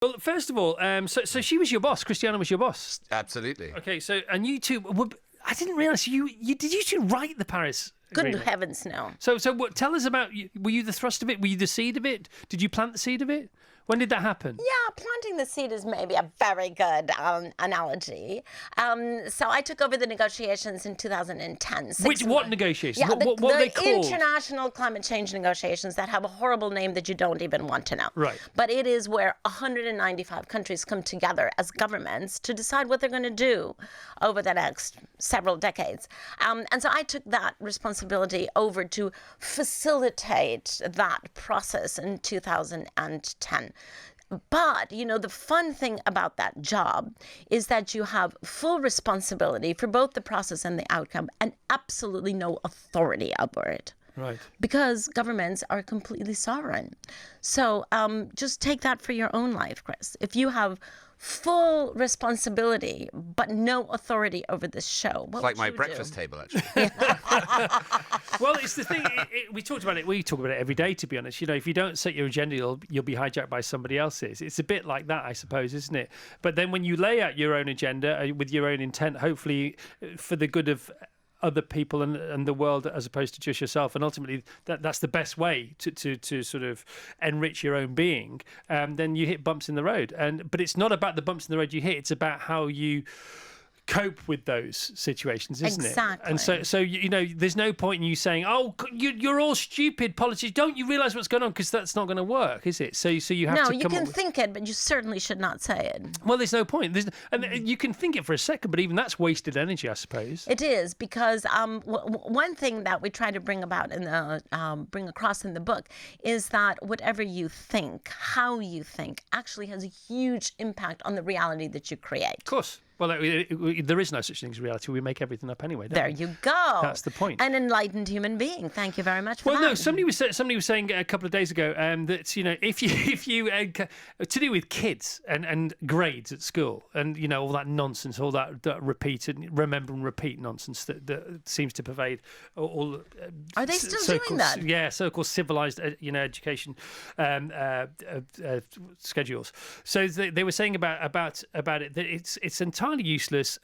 Well, first of all, so she was your boss. Christiana was your boss. Absolutely. Okay, so and you two were. I didn't realise you two write the Paris Agreement? Good heavens, no. So what? Tell us about. Were you the thrust of it? Were you the seed of it? Did you plant the seed of it? When did that happen? Yeah, planting the seed is maybe a very good analogy. So I took over the negotiations in 2010. What negotiations? Yeah, what are they called? International climate change negotiations that have a horrible name that you don't even want to know. Right. But it is where 195 countries come together as governments to decide what they're going to do over the next several decades. And so I took that responsibility over to facilitate that process in 2010. But, the fun thing about that job is that you have full responsibility for both the process and the outcome and absolutely no authority over it. Right. Because governments are completely sovereign. So just take that for your own life, Chris. If you have full responsibility but no authority over this show, what It's like would my you breakfast do? table, actually. Well, it's the thing. We talk about it every day, to be honest. If you don't set your agenda, you'll be hijacked by somebody else's. It's a bit like that, I suppose, isn't it? But then when you lay out your own agenda with your own intent, hopefully for the good of other people and the world as opposed to just yourself, and ultimately that's the best way to sort of enrich your own being, then you hit bumps in the road. But it's not about the bumps in the road you hit, it's about how you cope with those situations, isn't Exactly. it? And so there's no point in you saying, "Oh, you're all stupid politicians. Don't you realise what's going on?" Because that's not going to work, is it? So you have to come No, you can up with... think it, but you certainly should not say it. Well, there's no point. And you can think it for a second, but even that's wasted energy, I suppose. It is, because one thing that we try to bring across in the book is that whatever you think, how you think, actually has a huge impact on the reality that you create. Of course. Well, there is no such thing as reality. We make everything up anyway. There you go. That's the point. An enlightened human being. Thank you very much for that. Well, no, somebody was saying a couple of days ago that if you to do with kids and grades at school and all that nonsense, all that repeat and remember and repeat nonsense that seems to pervade all. Are they still doing that? Yeah, so-called civilized education schedules. So they were saying about it that it's entirely useless.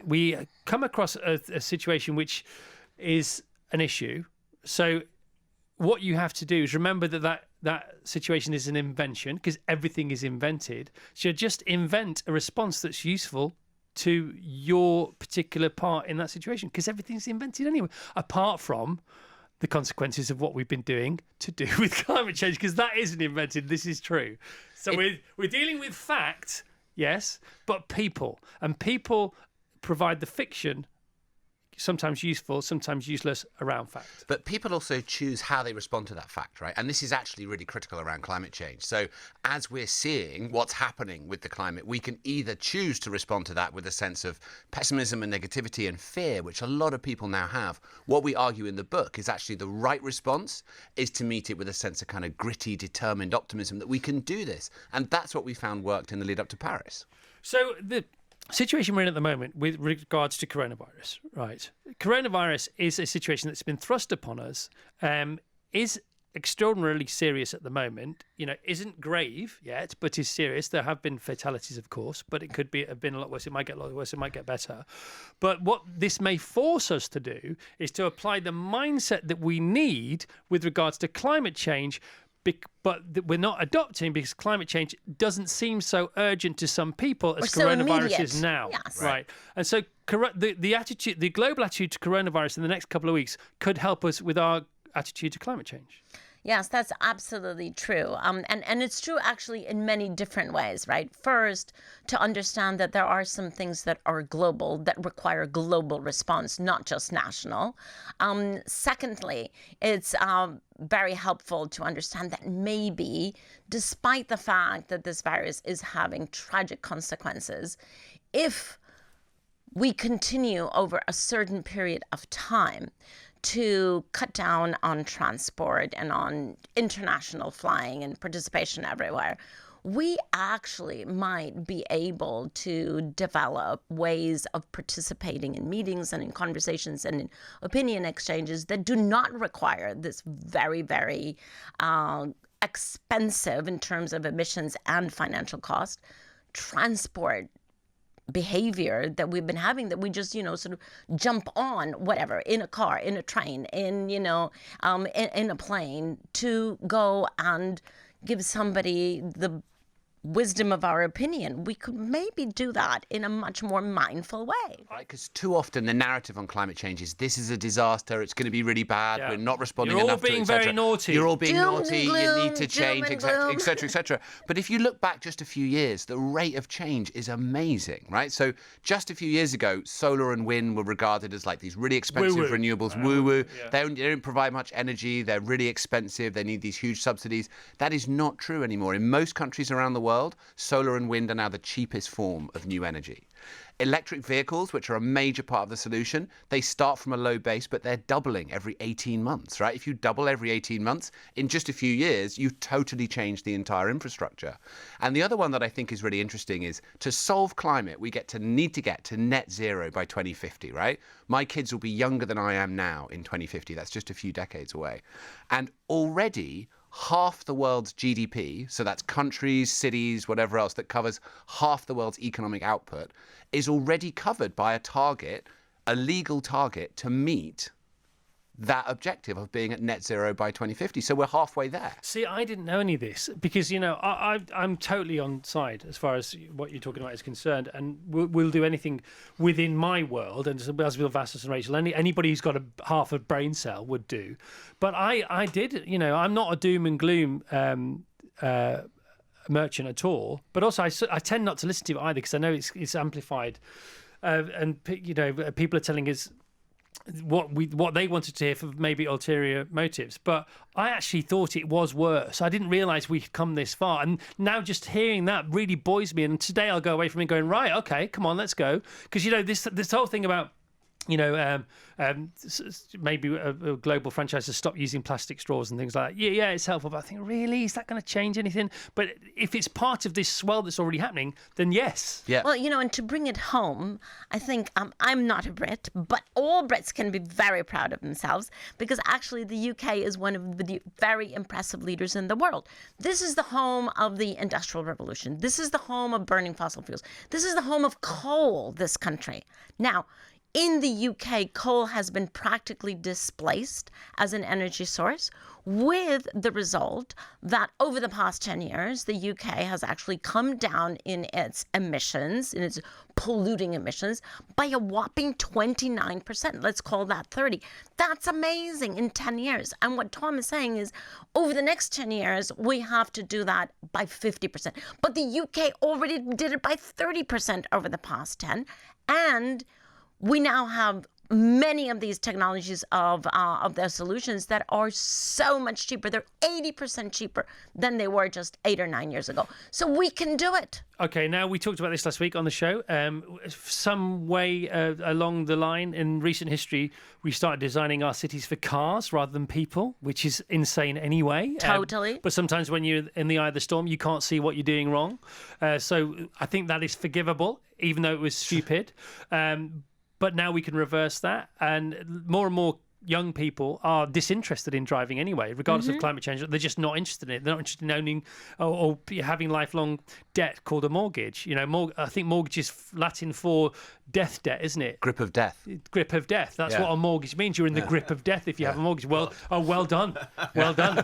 We come across a situation which is an issue. So what you have to do is remember that situation is an invention, because everything is invented. So just invent a response that's useful to your particular part in that situation, because everything's invented anyway, apart from the consequences of what we've been doing to do with climate change, because that isn't invented. This is true. So we're dealing with fact. Yes, but people provide the fiction, sometimes useful, sometimes useless, around fact. But people also choose how they respond to that fact, right? And this is actually really critical around climate change. So as we're seeing what's happening with the climate, we can either choose to respond to that with a sense of pessimism and negativity and fear, which a lot of people now have. What we argue in the book is actually the right response is to meet it with a sense of kind of gritty, determined optimism that we can do this. And that's what we found worked in the lead up to Paris. So the situation we're in at the moment with regards to coronavirus, right? Coronavirus is a situation that's been thrust upon us, is extraordinarily serious at the moment, isn't grave yet, but is serious. There have been fatalities, of course, but it could have been a lot worse. It might get a lot worse. It might get better. But what this may force us to do is to apply the mindset that we need with regards to climate change, but we're not adopting, because climate change doesn't seem so urgent to some people as coronavirus is now. Yes. Right. And so the global attitude to coronavirus in the next couple of weeks could help us with our attitude to climate change. Yes, that's absolutely true. And it's true actually in many different ways, right? First, to understand that there are some things that are global, that require global response, not just national. Secondly, it's very helpful to understand that maybe, despite the fact that this virus is having tragic consequences, if we continue over a certain period of time to cut down on transport and on international flying and participation everywhere, we actually might be able to develop ways of participating in meetings and in conversations and in opinion exchanges that do not require this very, very expensive in terms of emissions and financial cost transport behavior that we've been having, that we just, sort of jump on whatever, in a car, in a train, in a plane, to go and give somebody the wisdom of our opinion. We could maybe do that in a much more mindful way. Right, because too often the narrative on climate change is this is a disaster, it's going to be really bad, we're not responding enough to it, You're all being very naughty. You're all being Doom naughty, and gloom, you need to doom change, and etc., gloom. etc., etc. But if you look back just a few years, the rate of change is amazing, right? So just a few years ago, solar and wind were regarded as like these really expensive Woo-woo. renewables, woo-woo. Yeah. They don't provide much energy, they're really expensive, they need these huge subsidies. That is not true anymore. In most countries around the world, solar and wind are now the cheapest form of new energy. Electric vehicles, which are a major part of the solution, they start from a low base, but they're doubling every 18 months, right? If you double every 18 months, in just a few years, you've totally changed the entire infrastructure. And the other one that I think is really interesting is to solve climate, we need to get to net zero by 2050, right? My kids will be younger than I am now in 2050. That's just a few decades away. And already, half the world's GDP, so that's countries, cities, whatever else, that covers half the world's economic output, is already covered by a legal target to meet that objective of being at net zero by 2050. So we're halfway there. See, I didn't know any of this because, I'm totally on side as far as what you're talking about is concerned, and we'll do anything within my world, and as will Vassos and Rachel, anybody who's got half a brain cell would do. But I did, I'm not a doom and gloom merchant at all, but also I tend not to listen to it either because I know it's amplified, and people are telling us what they wanted to hear for maybe ulterior motives. But I actually thought it was worse. I didn't realise we'd come this far. And now just hearing that really buoys me. And today I'll go away from it going, right, okay, come on, let's go. Because, this whole thing about, maybe a global franchise to stop using plastic straws and things like that. Yeah, it's helpful. But I think, really, is that going to change anything? But if it's part of this swell that's already happening, then yes. Yeah. Well, and to bring it home, I think I'm not a Brit, but all Brits can be very proud of themselves because actually the UK is one of the very impressive leaders in the world. This is the home of the Industrial Revolution. This is the home of burning fossil fuels. This is the home of coal, this country. Now, in the UK, coal has been practically displaced as an energy source, with the result that over the past 10 years, the UK has actually come down in its emissions, in its polluting emissions, by a whopping 29%. Let's call that 30. That's amazing in 10 years. And what Tom is saying is, over the next 10 years, we have to do that by 50%. But the UK already did it by 30% over the past 10. And we now have many of these technologies of their solutions that are so much cheaper. They're 80% cheaper than they were just 8 or 9 years ago. So we can do it. Okay, now we talked about this last week on the show. Some way along the line in recent history, we started designing our cities for cars rather than people, which is insane anyway. Totally. But sometimes when you're in the eye of the storm, you can't see what you're doing wrong. So I think that is forgivable, even though it was stupid. But now we can reverse that, and more young people are disinterested in driving anyway, regardless of climate change. They're just not interested in it. They're not interested in owning or having lifelong debt called a mortgage. I think mortgage is Latin for death debt, isn't it? Grip of death. Grip of death. That's what a mortgage means. You're in the grip of death if you have a mortgage. Well done. Well done.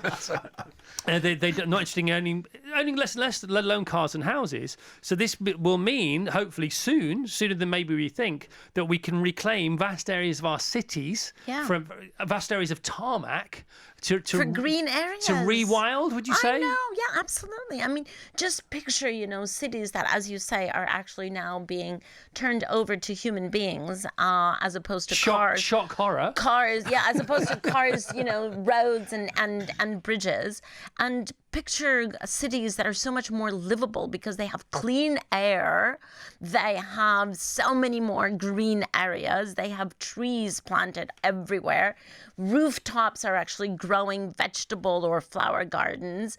They're not interested in owning less and less, let alone cars and houses. So this will mean, hopefully sooner than maybe we think, that we can reclaim vast areas of our cities from vast areas of tarmac for green areas. To rewild, would you say? I know, yeah, absolutely. I mean, just picture, cities that, as you say, are actually now being turned over to human beings as opposed to cars. Shock horror. Cars, yeah, as opposed to cars, roads and bridges. And picture cities that are so much more livable because they have clean air. They have so many more green areas. They have trees planted everywhere. Rooftops are actually growing vegetable or flower gardens.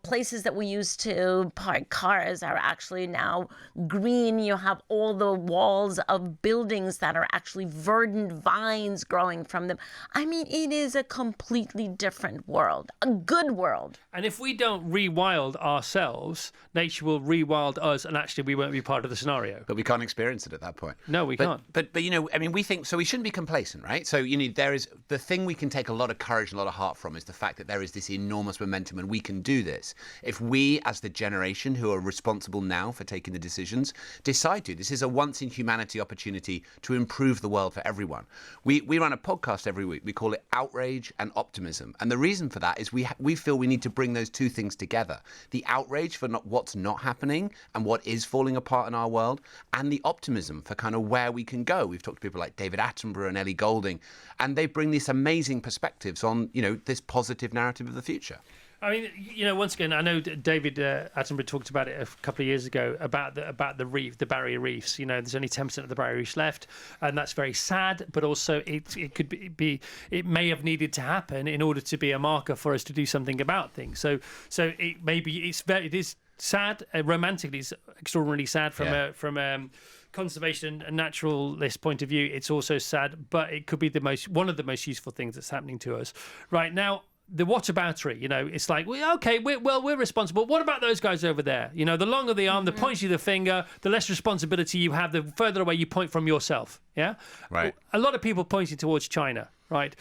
Places that we used to park cars are actually now green. You have all the walls of buildings that are actually verdant vines growing from them. I mean, it is a completely different world, a good world. And if we don't rewild ourselves, nature will rewild us, and actually we won't be part of the scenario. But we can't experience it at that point. No, we can't. But you know, I mean, we think so. We shouldn't be complacent, right? So you know, there is the thing we can take a lot of courage and a lot of heart from is the fact that there is this enormous momentum, and we can do this if we, as the generation who are responsible now for taking the decisions, decide to. This is a once in humanity opportunity to improve the world for everyone. We run a podcast every week. We call it Outrage and Optimism, and the reason for that is we feel we need to bring those two things together: the outrage for what's not happening and what is falling apart in our world, and the optimism for kind of where we can go. We've talked to people like David Attenborough and Ellie Goulding, and they bring these amazing perspectives on, you know, this positive narrative of the future. I mean, you know, once again, I know David Attenborough talked about it a couple of years ago about the reef, the barrier reefs. You know, there's only 10% of the barrier reefs left, and that's very sad. But also, it could be it may have needed to happen in order to be a marker for us to do something about things. So it is sad. Romantically, it's extraordinarily sad from a conservation and naturalist point of view. It's also sad, but it could be one of the most useful things that's happening to us right now. The whataboutery, you know, it's like, we're responsible. What about those guys over there? You know, the longer the arm, the pointier the finger, the less responsibility you have, the further away you point from yourself. Yeah? Right. A lot of people pointing towards China, right?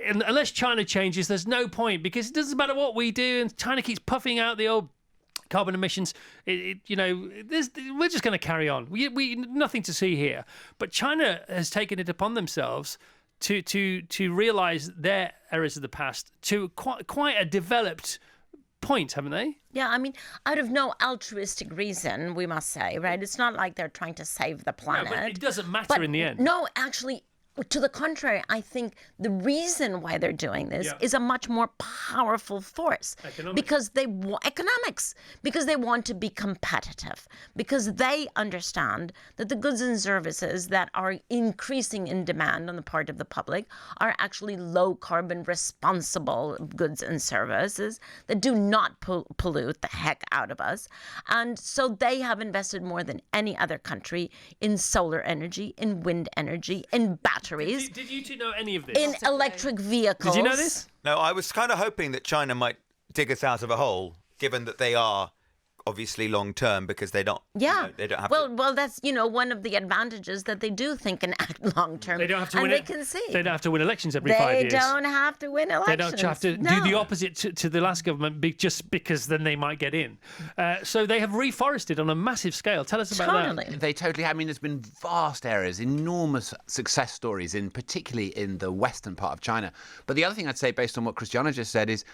And unless China changes, there's no point, because it doesn't matter what we do, and China keeps puffing out the old carbon emissions. We're just going to carry on. We nothing to see here. But China has taken it upon themselves to realise their errors of the past to quite a developed point, haven't they? Yeah, I mean, out of no altruistic reason, we must say, right? It's not like they're trying to save the planet. No, but it doesn't matter in the end. No, actually, to the contrary, I think the reason why they're doing this is a much more powerful force. Because economics, because they want to be competitive, because they understand that the goods and services that are increasing in demand on the part of the public are actually low carbon responsible goods and services that do not pollute the heck out of us. And so they have invested more than any other country in solar energy, in wind energy, in batteries. Did you two know any of this? In electric vehicles. Did you know this? No, I was kind of hoping that China might dig us out of a hole, given that they are obviously long term, because they don't. Yeah. They don't have. Well, that's one of the advantages, that they do think and act long term. They don't have to and win. They can see. They don't have to win elections every 5 years. They don't have to win elections. They don't have to do the opposite to the last government, just because then they might get in. So they have reforested on a massive scale. Tell us about that. They totally. I mean, there's been vast areas, enormous success stories, particularly in the western part of China. But the other thing I'd say, based on what Christiana just said, is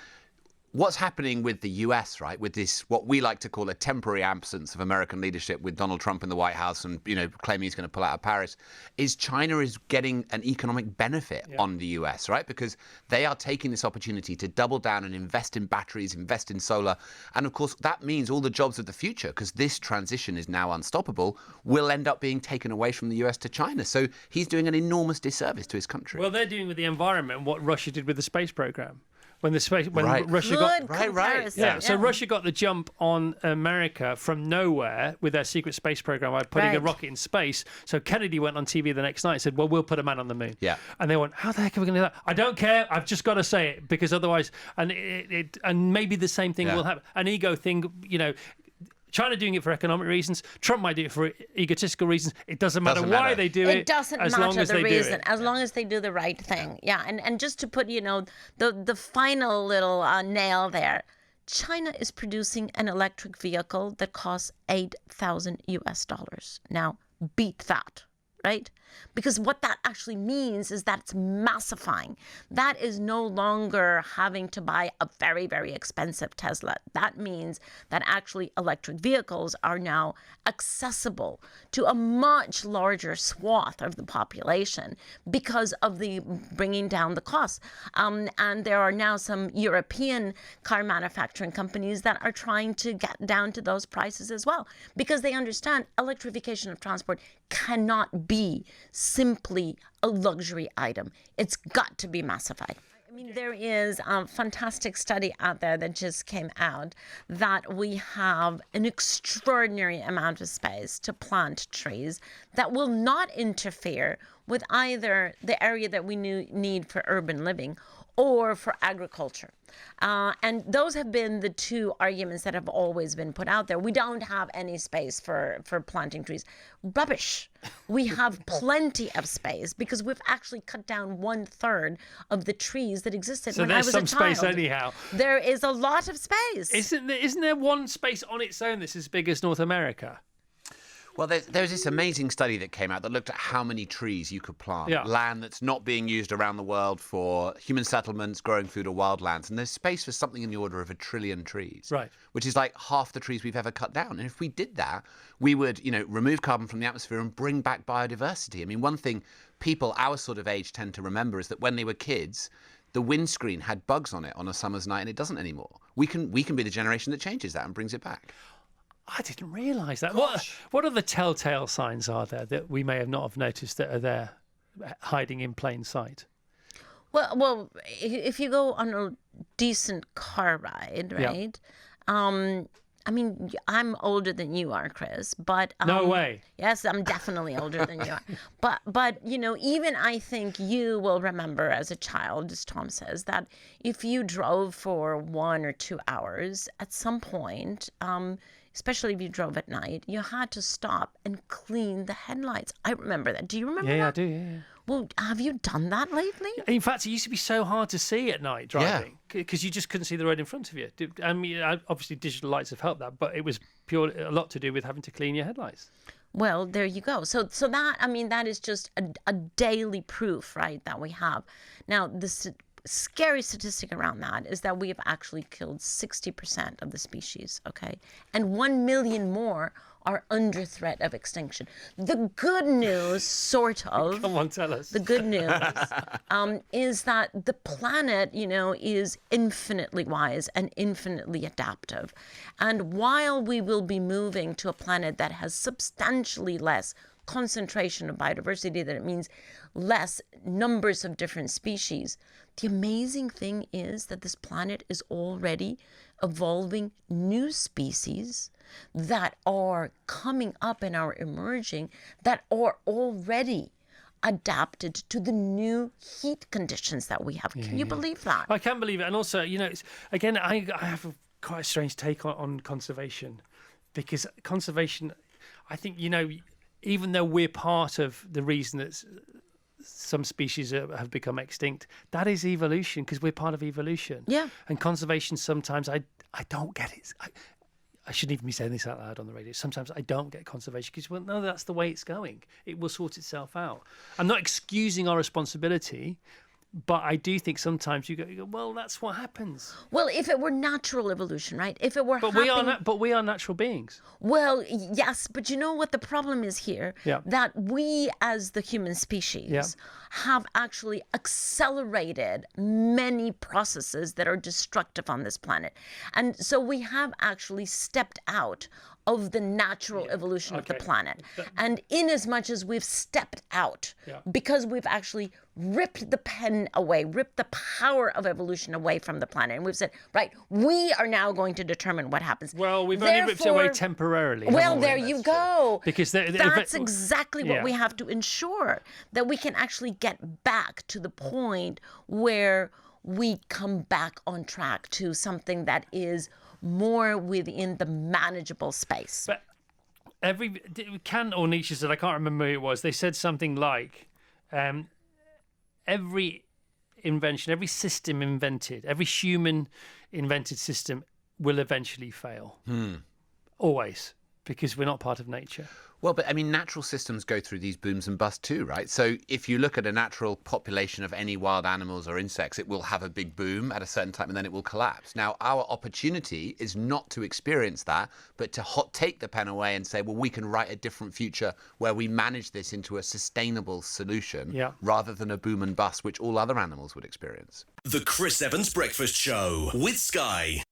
what's happening with the US, right, with this, what we like to call a temporary absence of American leadership with Donald Trump in the White House and, claiming he's going to pull out of Paris, is China is getting an economic benefit on the US, right? Because they are taking this opportunity to double down and invest in batteries, invest in solar. And of course, that means all the jobs of the future, because this transition is now unstoppable, will end up being taken away from the US to China. So he's doing an enormous disservice to his country. Well, they're doing with the environment what Russia did with the space program. When Russia Good got comparison. So Russia got the jump on America from nowhere with their secret space program by putting a rocket in space. So Kennedy went on TV the next night and said, "Well, we'll put a man on the moon." Yeah. And they went, "How the heck are we going to do that?" I don't care. I've just got to say it, because otherwise, and maybe the same thing will happen. An ego thing, China doing it for economic reasons. Trump might do it for egotistical reasons. It doesn't matter why they do it. It doesn't as matter long as the they reason, do it. as long as they do the right thing. Yeah, and just to put, the final little nail there. China is producing an electric vehicle that costs $8,000. Now, beat that. Right? Because what that actually means is that it's massifying. That is no longer having to buy a very, very expensive Tesla. That means that actually electric vehicles are now accessible to a much larger swath of the population because of the bringing down the costs. And there are now some European car manufacturing companies that are trying to get down to those prices as well, because they understand electrification of transport cannot be simply a luxury item. It's got to be massified. I mean, there is a fantastic study out there that just came out that we have an extraordinary amount of space to plant trees that will not interfere with either the area that we need for urban living or for agriculture. And those have been the two arguments that have always been put out there. We don't have any space for planting trees. Rubbish. We have plenty of space because we've actually cut down 1/3 of the trees that existed when I was a child. So there's some space anyhow. There is a lot of space. Isn't there one space on its own that's as big as North America? Well, there's this amazing study that came out that looked at how many trees you could plant. Yeah. Land that's not being used around the world for human settlements, growing food or wildlands. And there's space for something in the order of 1 trillion trees. Right. Which is like half the trees we've ever cut down. And if we did that, we would, remove carbon from the atmosphere and bring back biodiversity. I mean, one thing people our sort of age tend to remember is that when they were kids, the windscreen had bugs on it on a summer's night, and it doesn't anymore. We can be the generation that changes that and brings it back. I didn't realise that. What are the telltale signs are there that we may have not have noticed that are there, hiding in plain sight? Well, if you go on a decent car ride, right? Yeah. I mean, I'm older than you are, Chris, but no way. Yes, I'm definitely older than you are. But even I think you will remember as a child, as Tom says, that if you drove for 1 or 2 hours, at some point, especially if you drove at night, you had to stop and clean the headlights. I remember that. Do you remember that? Yeah, I do, yeah. Well, have you done that lately? In fact, it used to be so hard to see at night driving because you just couldn't see the road in front of you. I mean, obviously digital lights have helped that, but it was a lot to do with having to clean your headlights. Well, there you go. So that, I mean, that is just a daily proof, right, that we have. Now, the scary statistic around that is that we have actually killed 60% of the species, okay? And 1 million more are under threat of extinction. The good news, sort of. Come on, tell us. The good news is that the planet, is infinitely wise and infinitely adaptive. And while we will be moving to a planet that has substantially less concentration of biodiversity, that it means less numbers of different species, the amazing thing is that this planet is already evolving new species that are coming up and are emerging that are already adapted to the new heat conditions that we have. Can you believe that? I can believe it. And also, again, I have quite a strange take on conservation, because conservation, I think, even though we're part of the reason that some species have become extinct, that is evolution, because we're part of evolution. Yeah. And conservation, sometimes I don't get it. I shouldn't even be saying this out loud on the radio. Sometimes I don't get conservation because, well, no, that's the way it's going. It will sort itself out. I'm not excusing our responsibility, but I do think sometimes you go, well, that's what happens. Well, if it were natural evolution, right? If it were but we are natural beings. Well, yes, but you know what the problem is here? Yeah. That we as the human species have actually accelerated many processes that are destructive on this planet. And so we have actually stepped out of the natural evolution of the planet. And in as much as we've stepped out, because we've actually ripped the pen away, ripped the power of evolution away from the planet, and we've said, right, we are now going to determine what happens. Well, we've only ripped it away temporarily. Well, there you go. Because that's exactly what we have to ensure, that we can actually get back to the point where we come back on track to something that is more within the manageable space. But Kant or Nietzsche said, I can't remember who it was, they said something like, every invention, every system invented, every human invented system will eventually fail. Always, because we're not part of nature. Well, but I mean, natural systems go through these booms and busts too, right? So if you look at a natural population of any wild animals or insects, it will have a big boom at a certain time and then it will collapse. Now, our opportunity is not to experience that, but to take the pen away and say, well, we can write a different future where we manage this into a sustainable solution rather than a boom and bust, which all other animals would experience. The Chris Evans Breakfast Show with Sky.